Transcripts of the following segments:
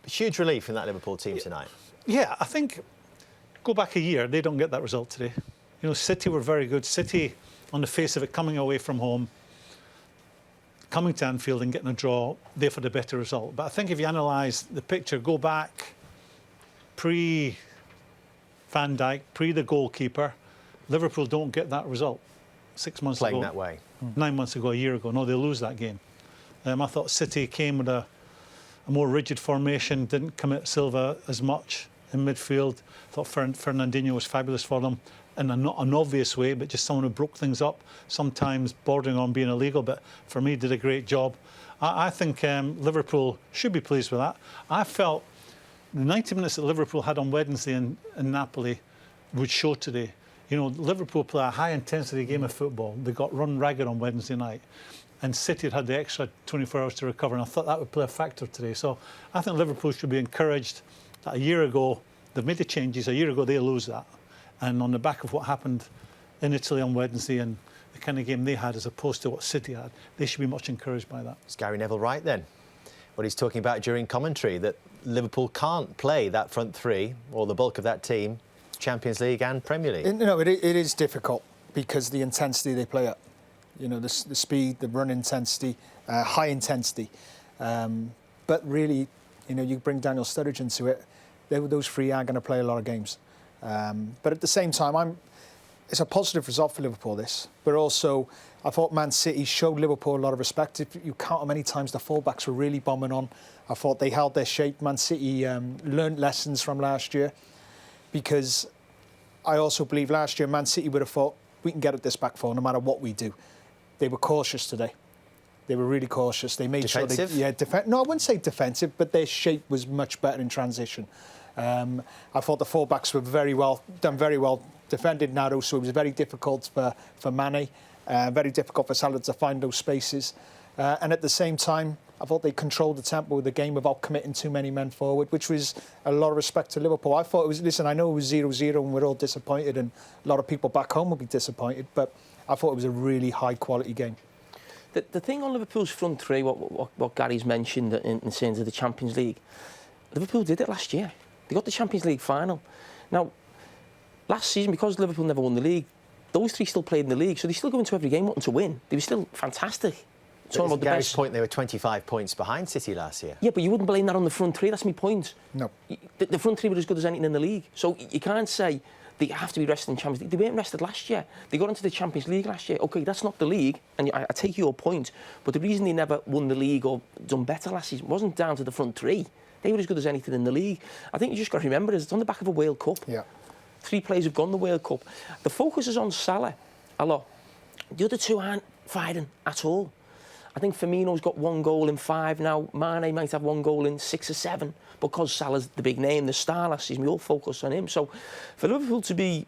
Huge relief in that Liverpool team tonight. Yeah, I think, go back a year, they don't get that result today. You know, City were very good. City, on the face of it, coming away from home, coming to Anfield and getting a draw, they for the better result. But I think if you analyse the picture, go back pre-Van Dijk, pre the goalkeeper, Liverpool don't get that result 6 months ago. Playing that way. 9 months ago, a year ago. No, they lose that game. I thought City came with a more rigid formation, didn't commit Silva as much in midfield. Thought Fernandinho was fabulous for them in not an obvious way, but just someone who broke things up, sometimes bordering on being illegal, but for me did a great job. I think Liverpool should be pleased with that. I felt the 90 minutes that Liverpool had on Wednesday in Napoli would show today. You know, Liverpool play a high-intensity game of football. They got run ragged on Wednesday night. And City had the extra 24 hours to recover, and I thought that would play a factor today. So I think Liverpool should be encouraged that a year ago, they've made the changes, a year ago they lose that. And on the back of what happened in Italy on Wednesday and the kind of game they had as opposed to what City had, they should be much encouraged by that. Is Gary Neville right then? What he's talking about during commentary, that Liverpool can't play that front three, or the bulk of that team, Champions League and Premier League? No, it is difficult because the intensity they play at. You know, the speed, the run intensity, high intensity. But really, you know, you bring Daniel Sturridge into it, those three are going to play a lot of games. But at the same time, it's a positive result for Liverpool, this. But also, I thought Man City showed Liverpool a lot of respect. If you count how many times the fullbacks were really bombing on, I thought they held their shape. Man City learned lessons from last year, because I also believe last year Man City would have thought, we can get at this back four no matter what we do. They were cautious today. They were really cautious. They made defensive? sure they... No, I wouldn't say defensive, but their shape was much better in transition. I thought the fullbacks were very well defended Nado, so it was very difficult for Mane, very difficult for Salah to find those spaces. And at the same time, I thought they controlled the tempo of the game without committing too many men forward, which was a lot of respect to Liverpool. I thought it was... Listen, I know it was 0-0 and we're all disappointed, and a lot of people back home will be disappointed, but I thought it was a really high-quality game. The thing on Liverpool's front three, what Gary's mentioned in terms of the Champions League, Liverpool did it last year. They got the Champions League final. Now, last season, because Liverpool never won the league, those three still played in the league, so they still go into every game wanting to win. They were still fantastic. Talking about Gary's point, they were 25 points behind City last year. Yeah, but you wouldn't blame that on the front three. That's my point. No. The front three were as good as anything in the league. So you can't say they have to be rested in Champions League. They weren't rested last year. They got into the Champions League last year. OK, that's not the league, and I take your point, but the reason they never won the league or done better last season wasn't down to the front three. They were as good as anything in the league. I think you just got to remember it's on the back of a World Cup. Yeah. 3 players have gone the World Cup. The focus is on Salah a lot. The other two aren't firing at all. I think Firmino's got 1 goal in 5 now. Mane might have 1 goal in 6 or 7. Because Salah's the big name, the star last season, we all focus on him. So for Liverpool to be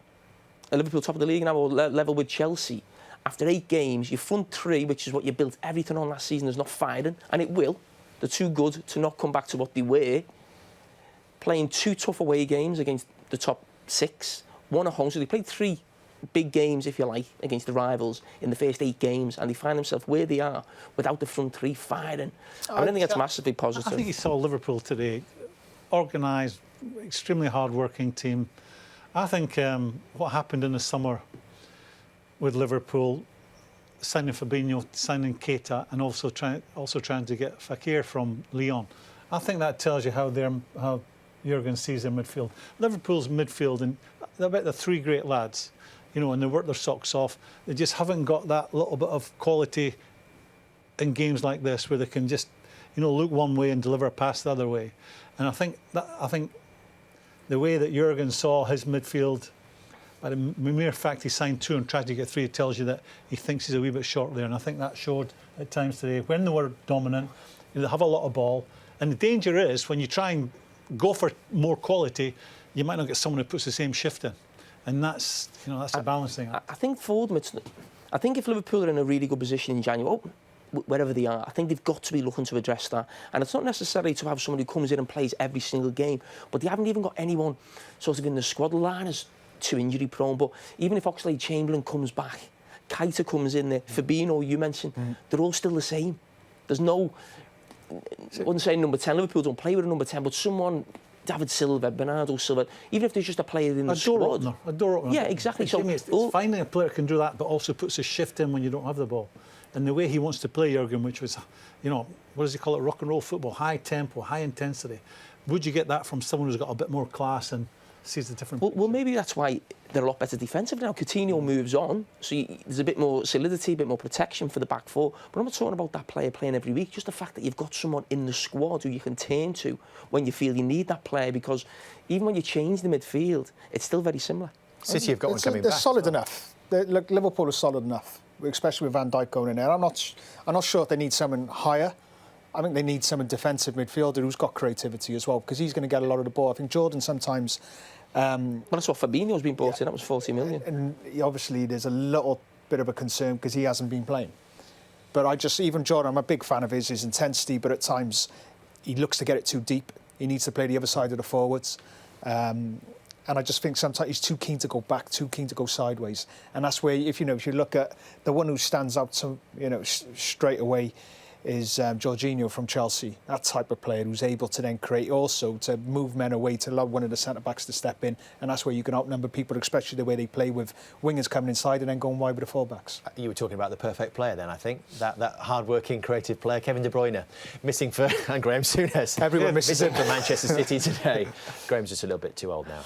a Liverpool top of the league now, or level with Chelsea, after 8 games, your front three, which is what you built everything on last season, is not firing, and it will. They're too good to not come back to what they were. Playing 2 tough away games against the top 6, 1 at home. So they played 3 big games, if you like, against the rivals in the first 8 games, and they find themselves where they are without the front three firing. I don't think that's massively positive. I think you saw Liverpool today, organised, extremely hard-working team. I think what happened in the summer with Liverpool, signing Fabinho, signing Keita, and also trying to get Fekir from Lyon, I think that tells you how Jurgen sees their midfield. Liverpool's midfield, and I bet they're 3 great lads, you know, and they work their socks off. They just haven't got that little bit of quality in games like this where they can just, you know, look one way and deliver a pass the other way. And I think the way that Jurgen saw his midfield, by the mere fact he signed 2 and tried to get 3, it tells you that he thinks he's a wee bit short there. And I think that showed at times today. When they were dominant, they have a lot of ball. And the danger is when you try and go for more quality, you might not get someone who puts the same shift in. And that's a balancing act. I think for them, I think if Liverpool are in a really good position in January, wherever they are, I think they've got to be looking to address that. And it's not necessarily to have someone who comes in and plays every single game, but they haven't even got anyone sort of in the squad. The line is too injury prone, but even if Oxlade-Chamberlain comes back, Keita comes in there, Fabinho, you mentioned, they're all still the same. There's no I wouldn't say number 10. Liverpool don't play with a number 10, but someone, David Silva, Bernardo Silva, even if there's just a player in the squad. A door opener. Yeah, exactly. So it's finding a player who can do that, but also puts a shift in when you don't have the ball. And the way he wants to play, Jurgen, which was, you know, what does he call it? Rock and roll football, high tempo, high intensity. Would you get that from someone who's got a bit more class and sees the different? Well, maybe that's why they're a lot better defensive now. Coutinho moves on, so there's a bit more solidity, a bit more protection for the back four. But I'm not talking about that player playing every week. Just the fact that you've got someone in the squad who you can turn to when you feel you need that player. Because even when you change the midfield, it's still very similar. City have got one coming back. They're solid enough. Look, Liverpool are solid enough, especially with Van Dijk going in there. I'm not sure if they need someone higher. I think they need someone defensive midfielder who's got creativity as well, because he's going to get a lot of the ball. I think Jordan sometimes. Well, that's what Fabinho's been brought in. That was 40 million. And obviously, there's a little bit of a concern because he hasn't been playing. But even Jordan, I'm a big fan of his intensity, but at times he looks to get it too deep. He needs to play the other side of the forwards. And I just think sometimes he's too keen to go back, too keen to go sideways. And that's where, if you look at the one who stands out, straight away, is Jorginho from Chelsea. That type of player who's able to then create, also to move men away, to allow one of the centre-backs to step in. And that's where you can outnumber people, especially the way they play with wingers coming inside and then going wide with the full-backs. You were talking about the perfect player then, I think. That hard-working, creative player, Kevin De Bruyne, missing for and Graeme Souness. Everyone misses missing him for Manchester City today. Graeme's just a little bit too old now.